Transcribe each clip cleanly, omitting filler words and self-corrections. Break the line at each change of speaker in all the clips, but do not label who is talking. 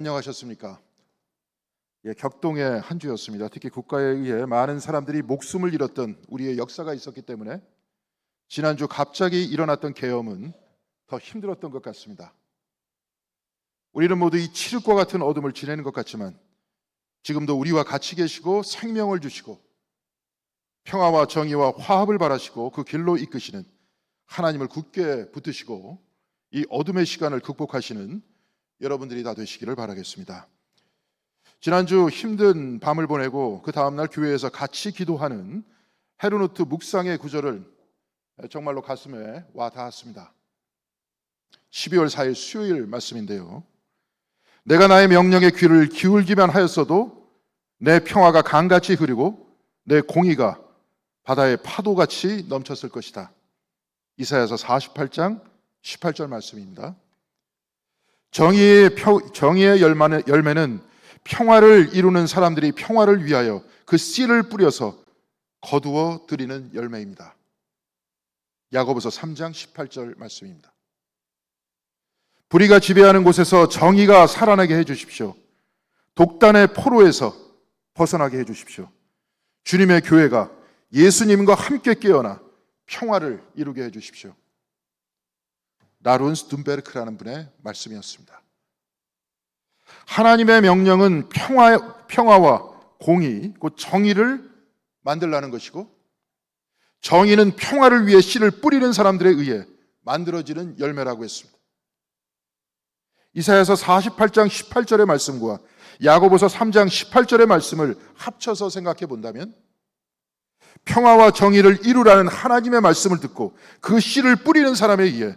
안녕하셨습니까? 격동의 한 주였습니다. 특히 국가에 의해 많은 사람들이 목숨을 잃었던 우리의 역사가 있었기 때문에 지난주 갑자기 일어났던 계엄은 더 힘들었던 것 같습니다. 우리는 모두 이 칠흑과 같은 어둠을 지내는 것 같지만 지금도 우리와 같이 계시고 생명을 주시고 평화와 정의와 화합을 바라시고 그 길로 이끄시는 하나님을 굳게 붙드시고 이 어둠의 시간을 극복하시는 여러분들이 다 되시기를 바라겠습니다. 지난주 힘든 밤을 보내고 그 다음날 교회에서 같이 기도하는 헤르노트 묵상의 구절을 정말로 가슴에 와 닿았습니다. 12월 4일 수요일 말씀인데요. 내가 나의 명령에 귀를 기울기만 하였어도 내 평화가 강같이 흐르고 내 공의가 바다의 파도같이 넘쳤을 것이다. 이사야서 48장 18절 말씀입니다. 정의의 열매는 평화를 이루는 사람들이 평화를 위하여 그 씨를 뿌려서 거두어 드리는 열매입니다. 야고보서 3장 18절 말씀입니다. 불의가 지배하는 곳에서 정의가 살아나게 해주십시오. 독단의 포로에서 벗어나게 해주십시오. 주님의 교회가 예수님과 함께 깨어나 평화를 이루게 해주십시오. 라룬스 둠베르크라는 분의 말씀이었습니다. 하나님의 명령은 평화와 공의, 곧 정의를 만들라는 것이고, 정의는 평화를 위해 씨를 뿌리는 사람들에 의해 만들어지는 열매라고 했습니다. 이사야서 48장 18절의 말씀과 야고보서 3장 18절의 말씀을 합쳐서 생각해 본다면 평화와 정의를 이루라는 하나님의 말씀을 듣고 그 씨를 뿌리는 사람에 의해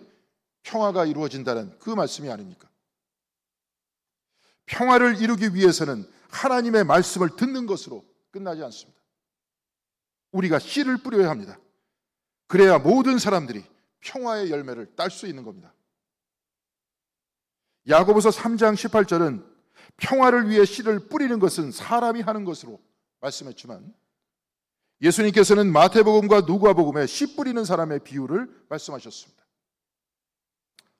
평화가 이루어진다는 그 말씀이 아닙니까? 평화를 이루기 위해서는 하나님의 말씀을 듣는 것으로 끝나지 않습니다. 우리가 씨를 뿌려야 합니다. 그래야 모든 사람들이 평화의 열매를 딸 수 있는 겁니다. 야고보서 3장 18절은 평화를 위해 씨를 뿌리는 것은 사람이 하는 것으로 말씀했지만 예수님께서는 마태복음과 누가복음에 씨 뿌리는 사람의 비유를 말씀하셨습니다.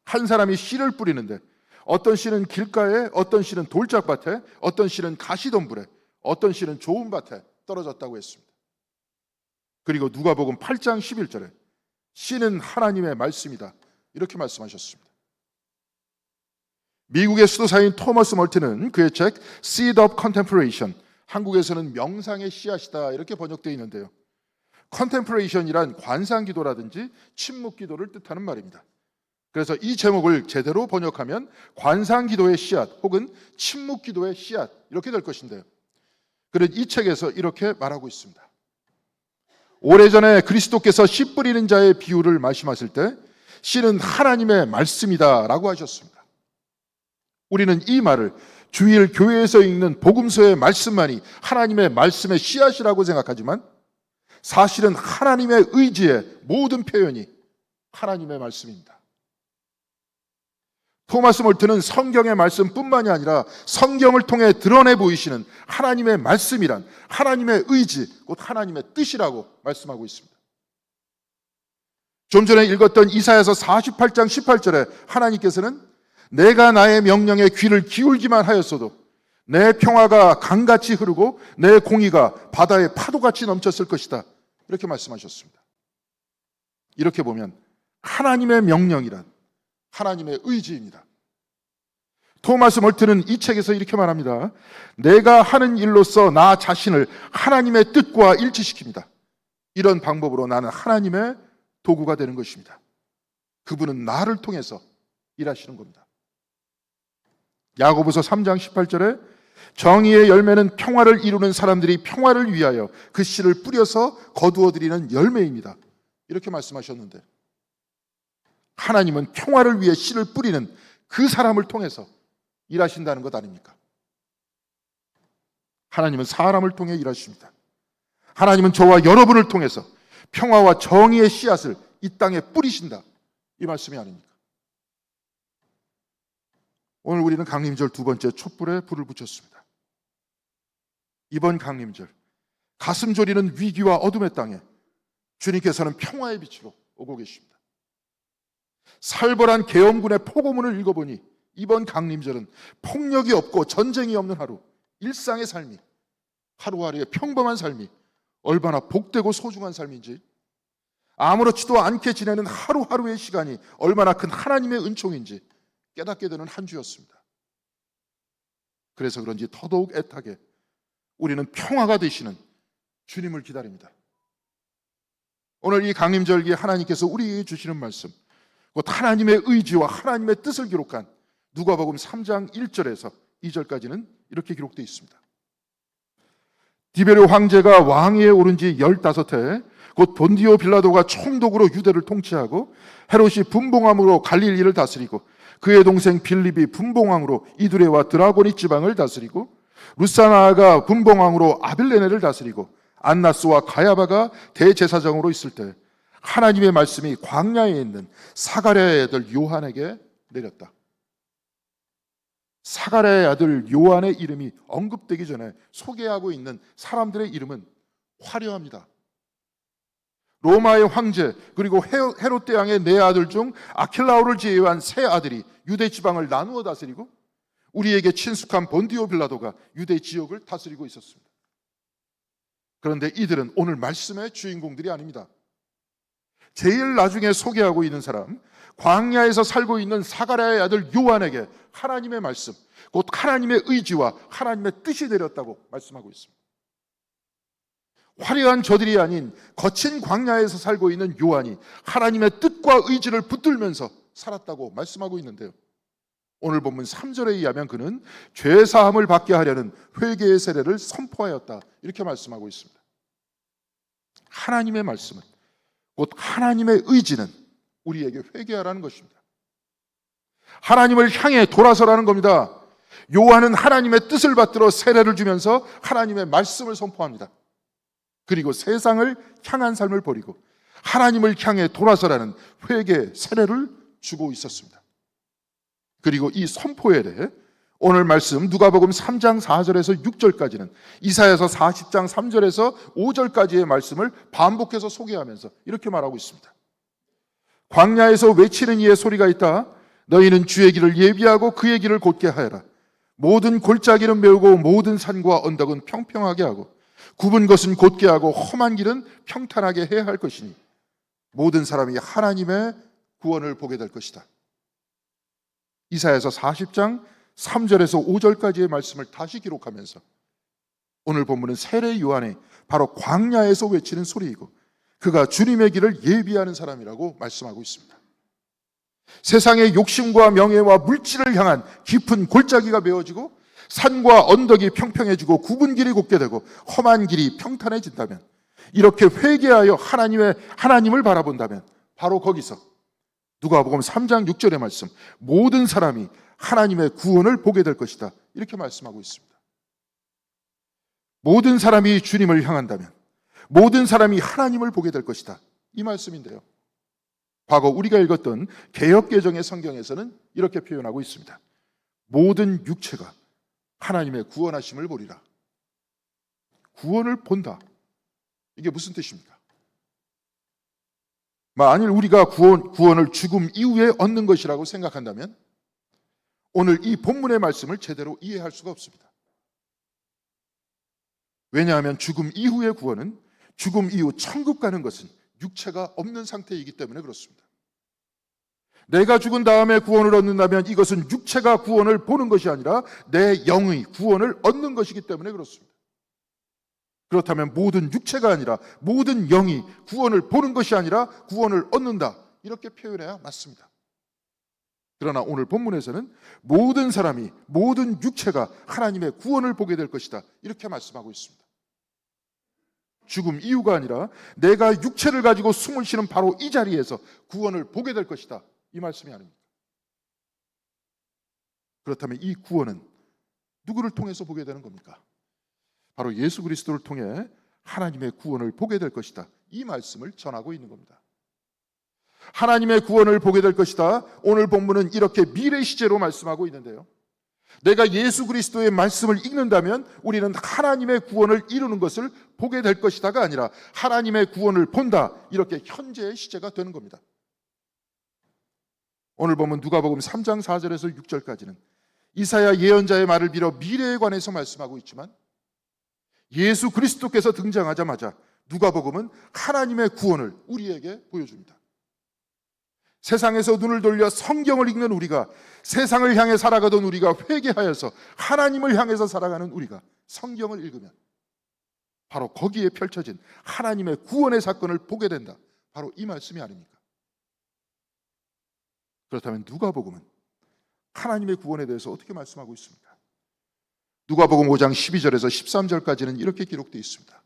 한 사람이 씨를 뿌리는데 어떤 씨는 길가에, 어떤 씨는 돌짝밭에, 어떤 씨는 가시덤불에, 어떤 씨는 좋은 밭에 떨어졌다고 했습니다. 그리고 누가복음 8장 11절에 씨는 하나님의 말씀이다 이렇게 말씀하셨습니다. 미국의 수도사인 토머스 멀튼은 그의 책 Seed of Contemplation, 한국에서는 명상의 씨앗이다 이렇게 번역되어 있는데요. Contemplation이란 관상기도라든지 침묵기도를 뜻하는 말입니다. 그래서 이 제목을 제대로 번역하면 관상기도의 씨앗 혹은 침묵기도의 씨앗 이렇게 될 것인데요. 그는 이 책에서 이렇게 말하고 있습니다. 오래전에 그리스도께서 씨 뿌리는 자의 비유를 말씀하실 때 씨는 하나님의 말씀이다 라고 하셨습니다. 우리는 이 말을 주일 교회에서 읽는 복음서의 말씀만이 하나님의 말씀의 씨앗이라고 생각하지만 사실은 하나님의 의지의 모든 표현이 하나님의 말씀입니다. 토마스 몰트는 성경의 말씀뿐만이 아니라 성경을 통해 드러내 보이시는 하나님의 말씀이란 하나님의 의지, 곧 하나님의 뜻이라고 말씀하고 있습니다. 좀 전에 읽었던 이사야서 48장 18절에 하나님께서는 내가 나의 명령에 귀를 기울기만 하였어도 내 평화가 강같이 흐르고 내 공의가 바다의 파도같이 넘쳤을 것이다 이렇게 말씀하셨습니다. 이렇게 보면 하나님의 명령이란 하나님의 의지입니다. 토마스 멀튼은 이 책에서 이렇게 말합니다. 내가 하는 일로서 나 자신을 하나님의 뜻과 일치시킵니다. 이런 방법으로 나는 하나님의 도구가 되는 것입니다. 그분은 나를 통해서 일하시는 겁니다. 야고보서 3장 18절에 정의의 열매는 평화를 이루는 사람들이 평화를 위하여 그 씨를 뿌려서 거두어드리는 열매입니다. 이렇게 말씀하셨는데 하나님은 평화를 위해 씨를 뿌리는 그 사람을 통해서 일하신다는 것 아닙니까? 하나님은 사람을 통해 일하십니다. 하나님은 저와 여러분을 통해서 평화와 정의의 씨앗을 이 땅에 뿌리신다 이 말씀이 아닙니까? 오늘 우리는 강림절 두 번째 촛불에 불을 붙였습니다. 이번 강림절 가슴 졸이는 위기와 어둠의 땅에 주님께서는 평화의 빛으로 오고 계십니다. 살벌한 계엄군의 포고문을 읽어보니 이번 강림절은 폭력이 없고 전쟁이 없는 하루, 일상의 삶이, 하루하루의 평범한 삶이 얼마나 복되고 소중한 삶인지, 아무렇지도 않게 지내는 하루하루의 시간이 얼마나 큰 하나님의 은총인지 깨닫게 되는 한 주였습니다. 그래서 그런지 더더욱 애타게 우리는 평화가 되시는 주님을 기다립니다. 오늘 이 강림절기에 하나님께서 우리에게 주시는 말씀, 곧 하나님의 의지와 하나님의 뜻을 기록한 누가복음 3장 1절에서 2절까지는 이렇게 기록되어 있습니다. 디베르 황제가 왕위에 오른 지 15해 곧 본디오 빌라도가 총독으로 유대를 통치하고 헤롯이 분봉함으로 갈릴리를 다스리고 그의 동생 빌립이 분봉왕으로 이두레와 드라고니 지방을 다스리고 루사나가 분봉왕으로 아빌레네를 다스리고 안나스와 가야바가 대제사장으로 있을 때 하나님의 말씀이 광야에 있는 사가랴의 아들 요한에게 내렸다. 사가랴의 아들 요한의 이름이 언급되기 전에 소개하고 있는 사람들의 이름은 화려합니다. 로마의 황제 그리고 헤롯 대왕의 네 아들 중 아킬라오를 제외한 세 아들이 유대 지방을 나누어 다스리고 우리에게 친숙한 본디오 빌라도가 유대 지역을 다스리고 있었습니다. 그런데 이들은 오늘 말씀의 주인공들이 아닙니다. 제일 나중에 소개하고 있는 사람, 광야에서 살고 있는 사가랴의 아들 요한에게 하나님의 말씀, 곧 하나님의 의지와 하나님의 뜻이 내렸다고 말씀하고 있습니다. 화려한 저들이 아닌 거친 광야에서 살고 있는 요한이 하나님의 뜻과 의지를 붙들면서 살았다고 말씀하고 있는데요, 오늘 본문 3절에 의하면 그는 죄사함을 받게 하려는 회개의 세례를 선포하였다, 이렇게 말씀하고 있습니다. 하나님의 말씀은, 곧 하나님의 의지는 우리에게 회개하라는 것입니다. 하나님을 향해 돌아서라는 겁니다. 요한은 하나님의 뜻을 받들어 세례를 주면서 하나님의 말씀을 선포합니다. 그리고 세상을 향한 삶을 버리고 하나님을 향해 돌아서라는 회개 세례를 주고 있었습니다. 그리고 이 선포에 대해 오늘 말씀 누가복음 3장 4절에서 6절까지는 이사야서 40장 3절에서 5절까지의 말씀을 반복해서 소개하면서 이렇게 말하고 있습니다. 광야에서 외치는 이의 소리가 있다. 너희는 주의 길을 예비하고 그의 길을 곧게 하여라. 모든 골짜기는 메우고 모든 산과 언덕은 평평하게 하고 굽은 것은 곧게 하고 험한 길은 평탄하게 해야 할 것이니 모든 사람이 하나님의 구원을 보게 될 것이다. 이사야서 40장 3절에서 5절까지의 말씀을 다시 기록하면서 오늘 본문은 세례 요한이 바로 광야에서 외치는 소리이고 그가 주님의 길을 예비하는 사람이라고 말씀하고 있습니다. 세상의 욕심과 명예와 물질을 향한 깊은 골짜기가 메워지고 산과 언덕이 평평해지고 굽은 길이 곧게 되고 험한 길이 평탄해진다면, 이렇게 회개하여 하나님을 바라본다면 바로 거기서 누가복음 3장 6절의 말씀, 모든 사람이 하나님의 구원을 보게 될 것이다, 이렇게 말씀하고 있습니다. 모든 사람이 주님을 향한다면 모든 사람이 하나님을 보게 될 것이다, 이 말씀인데요, 과거 우리가 읽었던 개역개정의 성경에서는 이렇게 표현하고 있습니다. 모든 육체가 하나님의 구원하심을 보리라. 구원을 본다, 이게 무슨 뜻입니까? 만일 우리가 구원을 죽음 이후에 얻는 것이라고 생각한다면 오늘 이 본문의 말씀을 제대로 이해할 수가 없습니다. 왜냐하면 죽음 이후의 구원은, 죽음 이후 천국 가는 것은 육체가 없는 상태이기 때문에 그렇습니다. 내가 죽은 다음에 구원을 얻는다면 이것은 육체가 구원을 보는 것이 아니라 내 영의 구원을 얻는 것이기 때문에 그렇습니다. 그렇다면 모든 육체가 아니라 모든 영이 구원을 보는 것이 아니라 구원을 얻는다, 이렇게 표현해야 맞습니다. 그러나 오늘 본문에서는 모든 사람이, 모든 육체가 하나님의 구원을 보게 될 것이다, 이렇게 말씀하고 있습니다. 죽음 이유가 아니라 내가 육체를 가지고 숨을 쉬는 바로 이 자리에서 구원을 보게 될 것이다, 이 말씀이 아닙니까? 그렇다면 이 구원은 누구를 통해서 보게 되는 겁니까? 바로 예수 그리스도를 통해 하나님의 구원을 보게 될 것이다, 이 말씀을 전하고 있는 겁니다. 하나님의 구원을 보게 될 것이다, 오늘 본문은 이렇게 미래 시제로 말씀하고 있는데요, 내가 예수 그리스도의 말씀을 읽는다면 우리는 하나님의 구원을 이루는 것을 보게 될 것이다가 아니라 하나님의 구원을 본다, 이렇게 현재의 시제가 되는 겁니다. 오늘 보면 누가복음 3장 4절에서 6절까지는 이사야 예언자의 말을 빌어 미래에 관해서 말씀하고 있지만, 예수 그리스도께서 등장하자마자 누가복음은 하나님의 구원을 우리에게 보여줍니다. 세상에서 눈을 돌려 성경을 읽는 우리가, 세상을 향해 살아가던 우리가 회개하여서 하나님을 향해서 살아가는 우리가 성경을 읽으면 바로 거기에 펼쳐진 하나님의 구원의 사건을 보게 된다. 바로 이 말씀이 아닙니까? 그렇다면 누가복음은 하나님의 구원에 대해서 어떻게 말씀하고 있습니까? 누가복음 5장 12절에서 13절까지는 이렇게 기록되어 있습니다.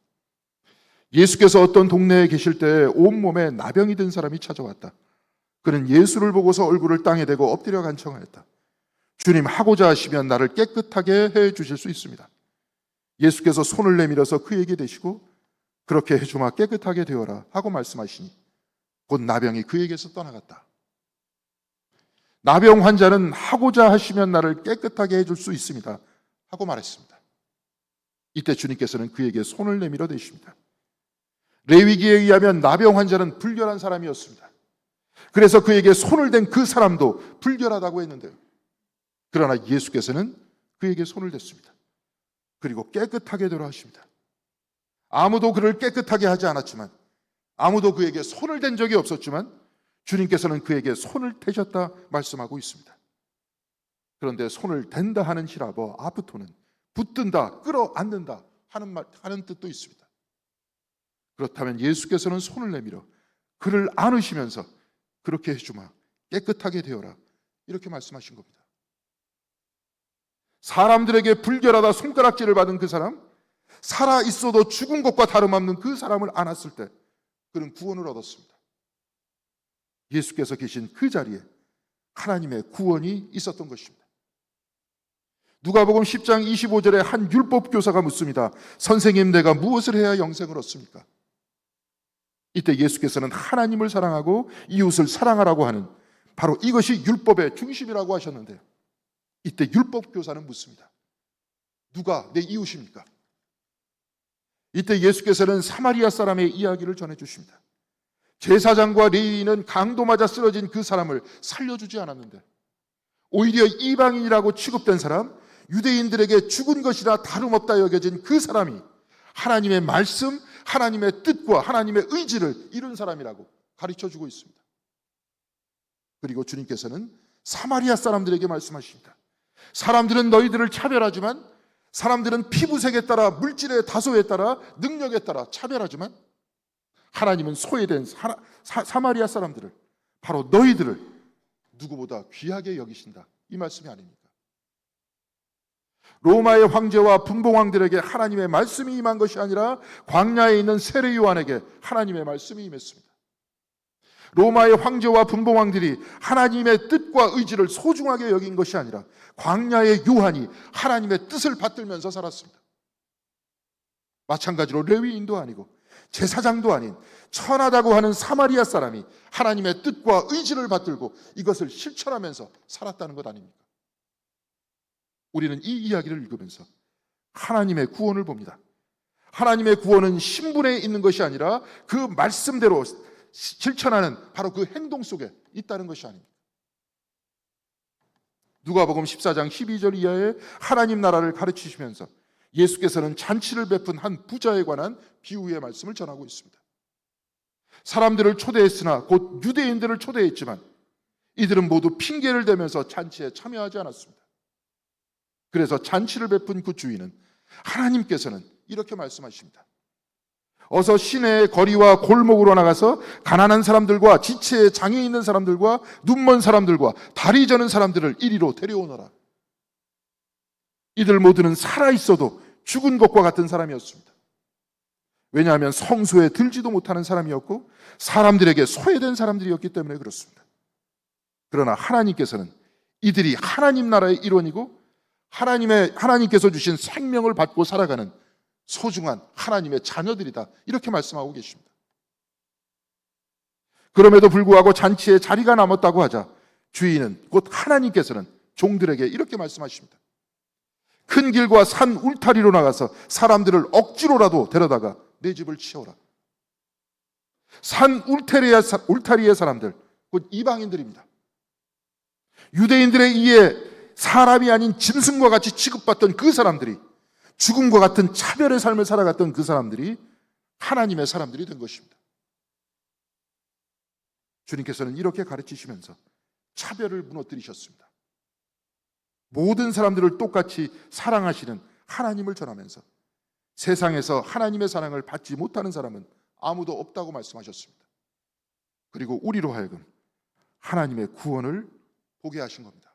예수께서 어떤 동네에 계실 때 온몸에 나병이 든 사람이 찾아왔다. 그는 예수를 보고서 얼굴을 땅에 대고 엎드려 간청하였다. 주님, 하고자 하시면 나를 깨끗하게 해 주실 수 있습니다. 예수께서 손을 내밀어서 그에게 대시고 그렇게 해주마, 깨끗하게 되어라 하고 말씀하시니 곧 나병이 그에게서 떠나갔다. 나병 환자는 하고자 하시면 나를 깨끗하게 해줄 수 있습니다 하고 말했습니다. 이때 주님께서는 그에게 손을 내밀어 대십니다. 레위기에 의하면 나병 환자는 불결한 사람이었습니다. 그래서 그에게 손을 댄 그 사람도 불결하다고 했는데요, 그러나 예수께서는 그에게 손을 댔습니다. 그리고 깨끗하게 되라 하십니다. 아무도 그를 깨끗하게 하지 않았지만, 아무도 그에게 손을 댄 적이 없었지만 주님께서는 그에게 손을 대셨다 말씀하고 있습니다. 그런데 손을 댄다 하는 히라버 아프토는 붙든다, 끌어안는다 하는 뜻도 있습니다. 그렇다면 예수께서는 손을 내밀어 그를 안으시면서 그렇게 해주마, 깨끗하게 되어라 이렇게 말씀하신 겁니다. 사람들에게 불결하다 손가락질을 받은 그 사람, 살아 있어도 죽은 것과 다름없는 그 사람을 안았을 때 그는 구원을 얻었습니다. 예수께서 계신 그 자리에 하나님의 구원이 있었던 것입니다. 누가복음 10장 25절에 한 율법 교사가 묻습니다. 선생님, 내가 무엇을 해야 영생을 얻습니까? 이때 예수께서는 하나님을 사랑하고 이웃을 사랑하라고 하는 바로 이것이 율법의 중심이라고 하셨는데요, 이때 율법 교사는 묻습니다. 누가 내 이웃입니까? 이때 예수께서는 사마리아 사람의 이야기를 전해주십니다. 제사장과 레위인은 강도 맞아 쓰러진 그 사람을 살려주지 않았는데 오히려 이방인이라고 취급된 사람, 유대인들에게 죽은 것이라 다름없다 여겨진 그 사람이 하나님의 말씀, 하나님의 뜻과 하나님의 의지를 이룬 사람이라고 가르쳐주고 있습니다. 그리고 주님께서는 사마리아 사람들에게 말씀하십니다. 사람들은 너희들을 차별하지만, 사람들은 피부색에 따라, 물질의 다소에 따라, 능력에 따라 차별하지만 하나님은 소외된 사마리아 사람들을, 바로 너희들을 누구보다 귀하게 여기신다, 이 말씀이 아닙니까? 로마의 황제와 분봉왕들에게 하나님의 말씀이 임한 것이 아니라 광야에 있는 세례 요한에게 하나님의 말씀이 임했습니다. 로마의 황제와 분봉왕들이 하나님의 뜻과 의지를 소중하게 여긴 것이 아니라 광야의 요한이 하나님의 뜻을 받들면서 살았습니다. 마찬가지로 레위인도 아니고 제사장도 아닌 천하다고 하는 사마리아 사람이 하나님의 뜻과 의지를 받들고 이것을 실천하면서 살았다는 것 아닙니까? 우리는 이 이야기를 읽으면서 하나님의 구원을 봅니다. 하나님의 구원은 신분에 있는 것이 아니라 그 말씀대로 실천하는 바로 그 행동 속에 있다는 것이 아닙니까? 누가복음 14장 12절 이하에 하나님 나라를 가르치시면서 예수께서는 잔치를 베푼 한 부자에 관한 비유의 말씀을 전하고 있습니다. 사람들을 초대했으나 곧 유대인들을 초대했지만 이들은 모두 핑계를 대면서 잔치에 참여하지 않았습니다. 그래서 잔치를 베푼 그 주인은, 하나님께서는 이렇게 말씀하십니다. 어서 시내의 거리와 골목으로 나가서 가난한 사람들과 지체에 장애 있는 사람들과 눈먼 사람들과 다리 저는 사람들을 이리로 데려오너라. 이들 모두는 살아있어도 죽은 것과 같은 사람이었습니다. 왜냐하면 성소에 들지도 못하는 사람이었고 사람들에게 소외된 사람들이었기 때문에 그렇습니다. 그러나 하나님께서는 이들이 하나님 나라의 일원이고 하나님께서 주신 생명을 받고 살아가는 소중한 하나님의 자녀들이다, 이렇게 말씀하고 계십니다. 그럼에도 불구하고 잔치에 자리가 남았다고 하자 주인은, 곧 하나님께서는 종들에게 이렇게 말씀하십니다. 큰 길과 산 울타리로 나가서 사람들을 억지로라도 데려다가 내 집을 치워라. 산 울타리의 사람들, 곧 이방인들입니다. 유대인들에 의해 사람이 아닌 짐승과 같이 취급받던 그 사람들이, 죽음과 같은 차별의 삶을 살아갔던 그 사람들이 하나님의 사람들이 된 것입니다. 주님께서는 이렇게 가르치시면서 차별을 무너뜨리셨습니다. 모든 사람들을 똑같이 사랑하시는 하나님을 전하면서 세상에서 하나님의 사랑을 받지 못하는 사람은 아무도 없다고 말씀하셨습니다. 그리고 우리로 하여금 하나님의 구원을 보게 하신 겁니다.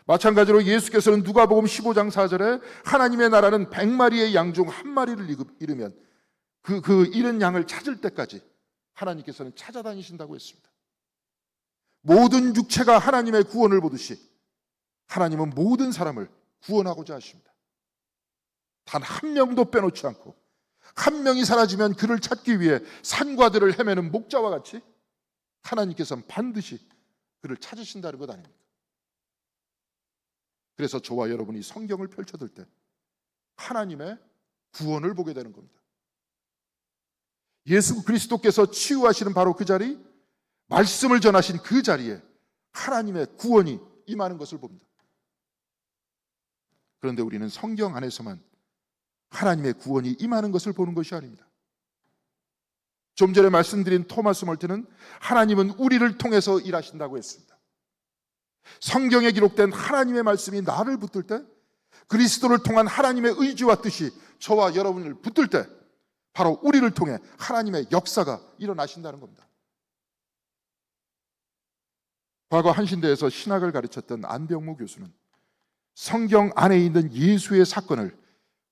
마찬가지로 예수께서는 누가복음 15장 4절에 하나님의 나라는 100마리의 양 중 한 마리를 잃으면 그 잃은 양을 찾을 때까지 하나님께서는 찾아다니신다고 했습니다. 모든 육체가 하나님의 구원을 보듯이 하나님은 모든 사람을 구원하고자 하십니다. 단 한 명도 빼놓지 않고, 한 명이 사라지면 그를 찾기 위해 산과 들을 헤매는 목자와 같이 하나님께서는 반드시 그를 찾으신다는 것 아닙니까? 그래서 저와 여러분이 성경을 펼쳐들 때 하나님의 구원을 보게 되는 겁니다. 예수 그리스도께서 치유하시는 바로 그 자리, 말씀을 전하신 그 자리에 하나님의 구원이 임하는 것을 봅니다. 그런데 우리는 성경 안에서만 하나님의 구원이 임하는 것을 보는 것이 아닙니다. 좀 전에 말씀드린 토마스 멀튼은 하나님은 우리를 통해서 일하신다고 했습니다. 성경에 기록된 하나님의 말씀이 나를 붙들 때, 그리스도를 통한 하나님의 의지와 뜻이 저와 여러분을 붙들 때 바로 우리를 통해 하나님의 역사가 일어나신다는 겁니다. 과거 한신대에서 신학을 가르쳤던 안병무 교수는 성경 안에 있는 예수의 사건을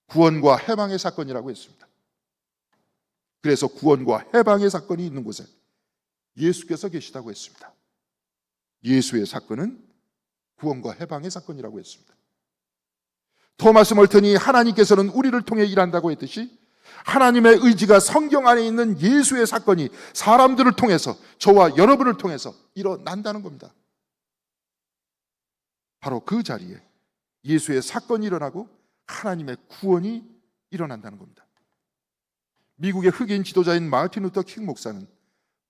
구원과 해방의 사건이라고 했습니다. 그래서 구원과 해방의 사건이 있는 곳에 예수께서 계시다고 했습니다. 예수의 사건은 구원과 해방의 사건이라고 했습니다. 토마스 멀턴이 하나님께서는 우리를 통해 일한다고 했듯이 하나님의 의지가 성경 안에 있는 예수의 사건이 사람들을 통해서, 저와 여러분을 통해서 일어난다는 겁니다. 바로 그 자리에 예수의 사건이 일어나고 하나님의 구원이 일어난다는 겁니다. 미국의 흑인 지도자인 마틴 루터 킹 목사는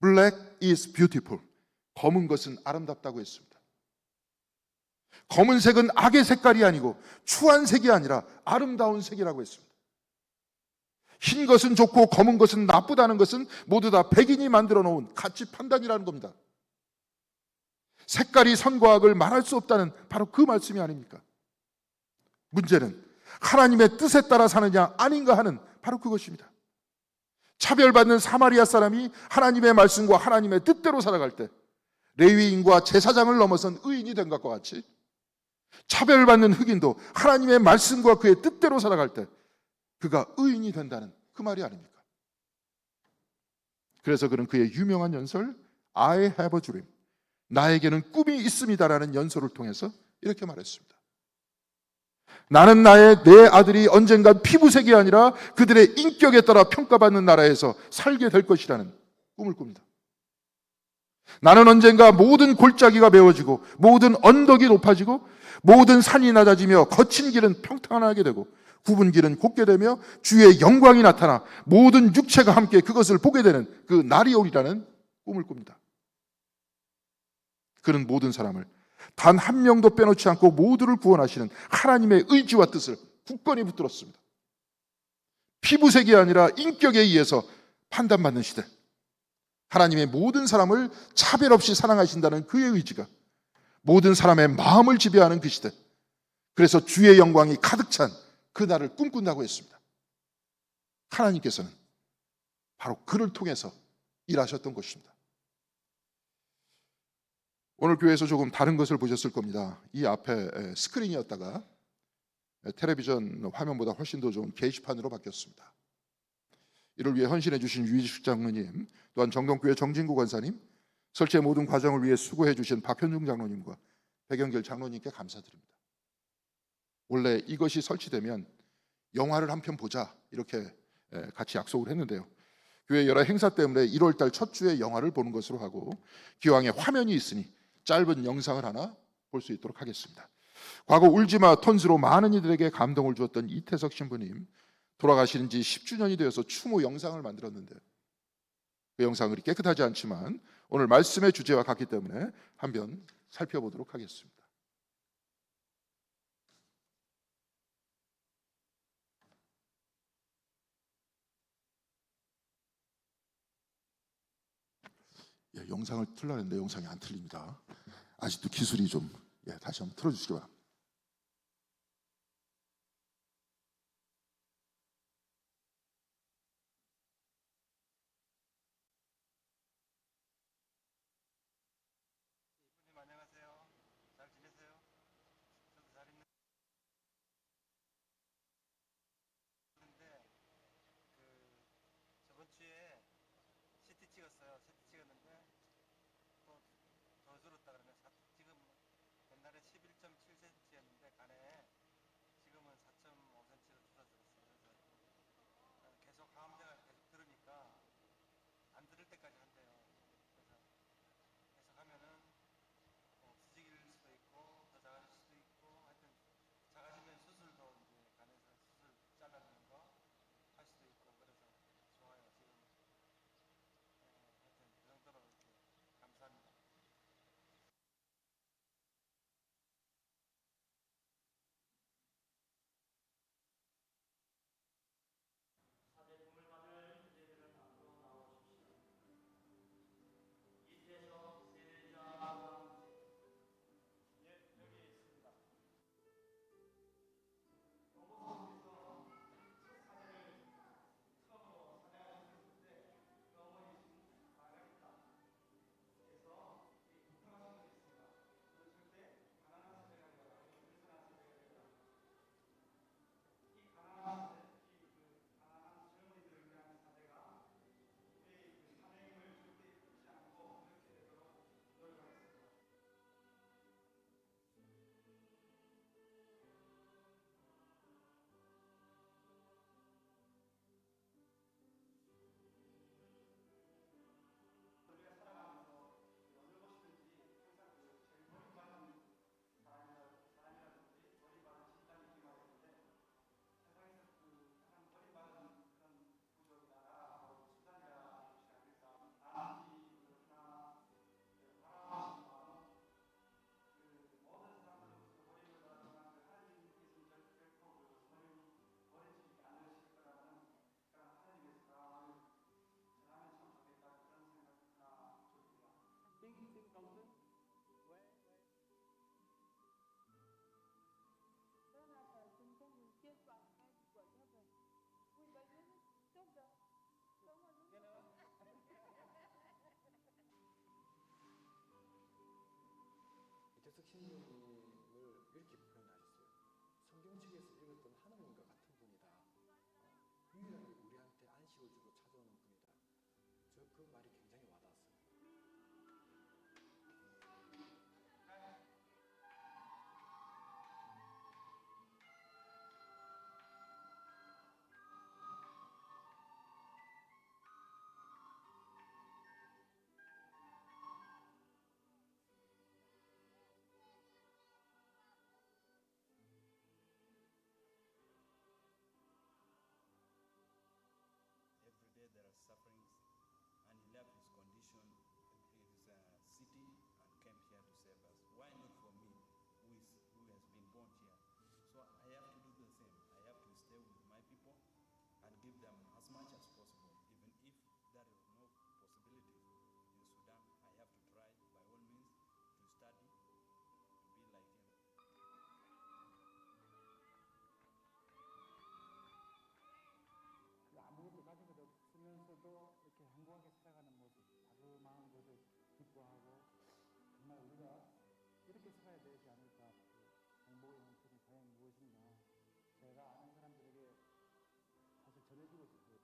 Black is beautiful, 검은 것은 아름답다고 했습니다. 검은색은 악의 색깔이 아니고 추한 색이 아니라 아름다운 색이라고 했습니다. 흰 것은 좋고 검은 것은 나쁘다는 것은 모두 다 백인이 만들어 놓은 가치 판단이라는 겁니다. 색깔이 선과 악을 말할 수 없다는 바로 그 말씀이 아닙니까? 문제는 하나님의 뜻에 따라 사느냐 아닌가 하는 바로 그것입니다. 차별받는 사마리아 사람이 하나님의 말씀과 하나님의 뜻대로 살아갈 때 레위인과 제사장을 넘어선 의인이 된 것과 같이 차별받는 흑인도 하나님의 말씀과 그의 뜻대로 살아갈 때 그가 의인이 된다는 그 말이 아닙니까? 그래서 그는 그의 유명한 연설 I have a dream, 나에게는 꿈이 있습니다라는 연설을 통해서 이렇게 말했습니다. 나는 내 아들이 언젠가 피부색이 아니라 그들의 인격에 따라 평가받는 나라에서 살게 될 것이라는 꿈을 꿉니다. 나는 언젠가 모든 골짜기가 메워지고 모든 언덕이 높아지고 모든 산이 낮아지며 거친 길은 평탄하게 되고 굽은 길은 곱게 되며 주의 영광이 나타나 모든 육체가 함께 그것을 보게 되는 그 날이 오리라는 꿈을 꿉니다. 그는 모든 사람을 단 한 명도 빼놓지 않고 모두를 구원하시는 하나님의 의지와 뜻을 굳건히 붙들었습니다. 피부색이 아니라 인격에 의해서 판단받는 시대, 하나님의 모든 사람을 차별 없이 사랑하신다는 그의 의지가 모든 사람의 마음을 지배하는 그 시대, 그래서 주의 영광이 가득 찬 그날을 꿈꾼다고 했습니다. 하나님께서는 바로 그를 통해서 일하셨던 것입니다. 오늘 교회에서 조금 다른 것을 보셨을 겁니다. 이 앞에 스크린이었다가 텔레비전 화면보다 훨씬 더 좋은 게시판으로 바뀌었습니다. 이를 위해 헌신해 주신 유희숙 장로님, 또한 정동교회 정진구 권사님, 설치의 모든 과정을 위해 수고해 주신 박현중 장로님과 백영길 장로님께 감사드립니다. 원래 이것이 설치되면 영화를 한 편 보자 이렇게 같이 약속을 했는데요, 교회 여러 행사 때문에 1월달 첫 주에 영화를 보는 것으로 하고 기왕에 화면이 있으니 짧은 영상을 하나 볼 수 있도록 하겠습니다. 과거 울지마 톤스로 많은 이들에게 감동을 주었던 이태석 신부님, 돌아가신 지 10주년이 되어서 추모 영상을 만들었는데 그 영상이 깨끗하지 않지만 오늘 말씀의 주제와 같기 때문에 한편 살펴보도록 하겠습니다. 예, 영상을 틀려야 하는데 영상이 안 틀립니다. 아직도 기술이 좀 다시 한번 틀어주시기 바랍니다.
이분님 안녕하세요. 잘 지내세요? 저도 잘 있는데 저번 주에 CT 찍었어요. CT 찍었는데 또 더 줄었다 그러면 지금 옛날에 11.7cm였는데 간에 지금은 4.5cm로 줄어들었어요. 그래서 계속 항암제가 계속 들으니까 안 들을 때까지 한대요. 그래서 계속 하면은 없어질 수도 있고 더 작아질 수도 있고 하여튼 작아지면 수술도 이제 간에서 수술 잘라내는 거 할 수도 있고 그래서 좋아요. 지금 하여튼 그 정도로 이렇게 감사합니다.
Think Thompson.
Jonathan, chúng con chết bằng hai quả thấp rồi. Ui, bà nhớ tốt rồi. Không mà đúng rồi.
이태석 신부님을 이렇게 표현하셨어요. 성경책에서 읽었던 하나님과 같은 분이다. 유일하게 우리한테 안식을 주러 찾아오는 분이다. 저 그 말이 굉장히 와닿았어요.
Every day there are sufferings, and he left his condition, his city, and came here to save us. Why not for me, who has been born here? So I have to do the same. I have to stay with my people and give them as much as possible. Even if there is no possibilities in Sudan, I have to try by all means to study, to be like him.
아무것도 가진 것 없으면서도 이렇게 행복하게 살아가는 모습, 자그마한 것을 기뻐하고 정말 우리가 이렇게 살아야 되지 않을까. 행복의 원천이 과연 무엇인가. 제가 아는 사람들에게 사실 전해주고 싶어요.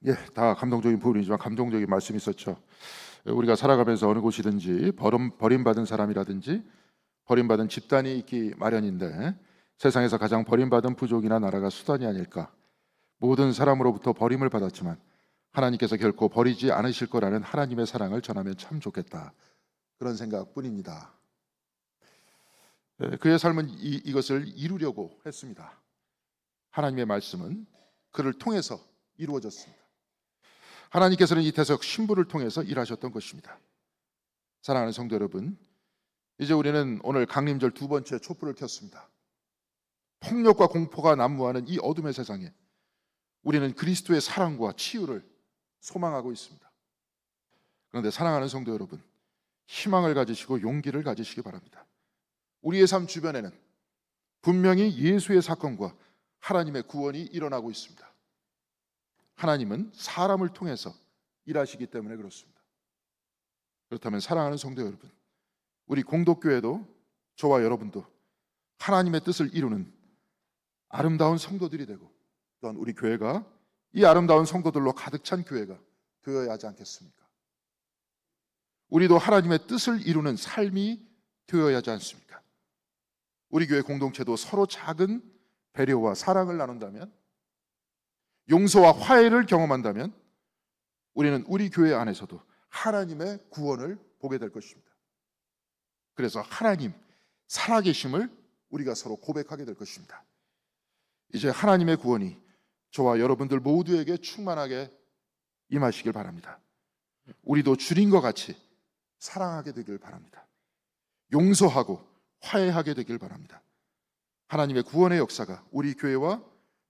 예, 다 감동적인 부분이지만 감동적인 말씀이 있었죠. 우리가 살아가면서 어느 곳이든지 버림받은 사람이라든지 버림받은 집단이 있기 마련인데 세상에서 가장 버림받은 부족이나 나라가 수단이 아닐까. 모든 사람으로부터 버림을 받았지만 하나님께서 결코 버리지 않으실 거라는 하나님의 사랑을 전하면 참 좋겠다. 그런 생각뿐입니다. 그의 삶은 이것을 이루려고 했습니다. 하나님의 말씀은 그를 통해서 이루어졌습니다. 하나님께서는 이태석 신부를 통해서 일하셨던 것입니다. 사랑하는 성도 여러분, 이제 우리는 오늘 강림절 두 번째 촛불을 켰습니다. 폭력과 공포가 난무하는 이 어둠의 세상에 우리는 그리스도의 사랑과 치유를 소망하고 있습니다. 그런데 사랑하는 성도 여러분, 희망을 가지시고 용기를 가지시기 바랍니다. 우리의 삶 주변에는 분명히 예수의 사건과 하나님의 구원이 일어나고 있습니다. 하나님은 사람을 통해서 일하시기 때문에 그렇습니다. 그렇다면 사랑하는 성도 여러분, 우리 공동교회도 저와 여러분도 하나님의 뜻을 이루는 아름다운 성도들이 되고 또한 우리 교회가 이 아름다운 성도들로 가득 찬 교회가 되어야 하지 않겠습니까? 우리도 하나님의 뜻을 이루는 삶이 되어야 하지 않습니까? 우리 교회 공동체도 서로 작은 배려와 사랑을 나눈다면, 용서와 화해를 경험한다면 우리는 우리 교회 안에서도 하나님의 구원을 보게 될 것입니다. 그래서 하나님 살아계심을 우리가 서로 고백하게 될 것입니다. 이제 하나님의 구원이 저와 여러분들 모두에게 충만하게 임하시길 바랍니다. 우리도 주님과 같이 사랑하게 되길 바랍니다. 용서하고 화해하게 되길 바랍니다. 하나님의 구원의 역사가 우리 교회와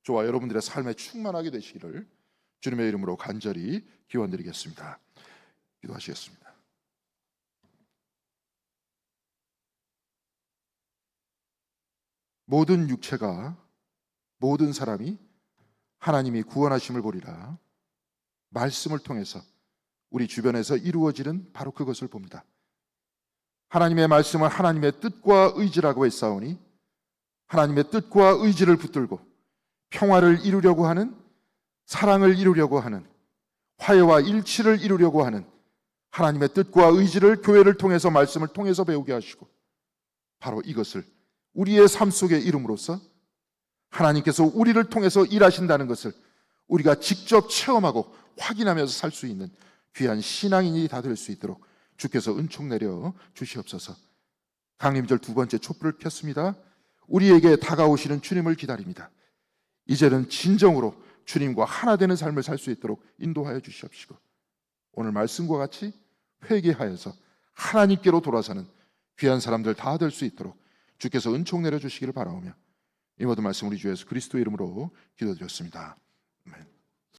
저와 여러분들의 삶에 충만하게 되시기를 주님의 이름으로 간절히 기원드리겠습니다. 기도하시겠습니다. 모든 육체가, 모든 사람이 하나님이 구원하심을 보리라. 말씀을 통해서 우리 주변에서 이루어지는 바로 그것을 봅니다. 하나님의 말씀은 하나님의 뜻과 의지라고 했사오니 하나님의 뜻과 의지를 붙들고 평화를 이루려고 하는, 사랑을 이루려고 하는, 화해와 일치를 이루려고 하는 하나님의 뜻과 의지를 교회를 통해서, 말씀을 통해서 배우게 하시고 바로 이것을 우리의 삶 속에 이름으로써 하나님께서 우리를 통해서 일하신다는 것을 우리가 직접 체험하고 확인하면서 살 수 있는 귀한 신앙인이 다 될 수 있도록 주께서 은총 내려 주시옵소서. 강림절 두 번째 촛불을 켰습니다. 우리에게 다가오시는 주님을 기다립니다. 이제는 진정으로 주님과 하나 되는 삶을 살 수 있도록 인도하여 주시옵시고 오늘 말씀과 같이 회개하여서 하나님께로 돌아서는 귀한 사람들 다 될 수 있도록 주께서 은총 내려 주시기를 바라오며 이 모든 말씀 우리 주 예수 그리스도의 이름으로 기도드렸습니다. 아멘.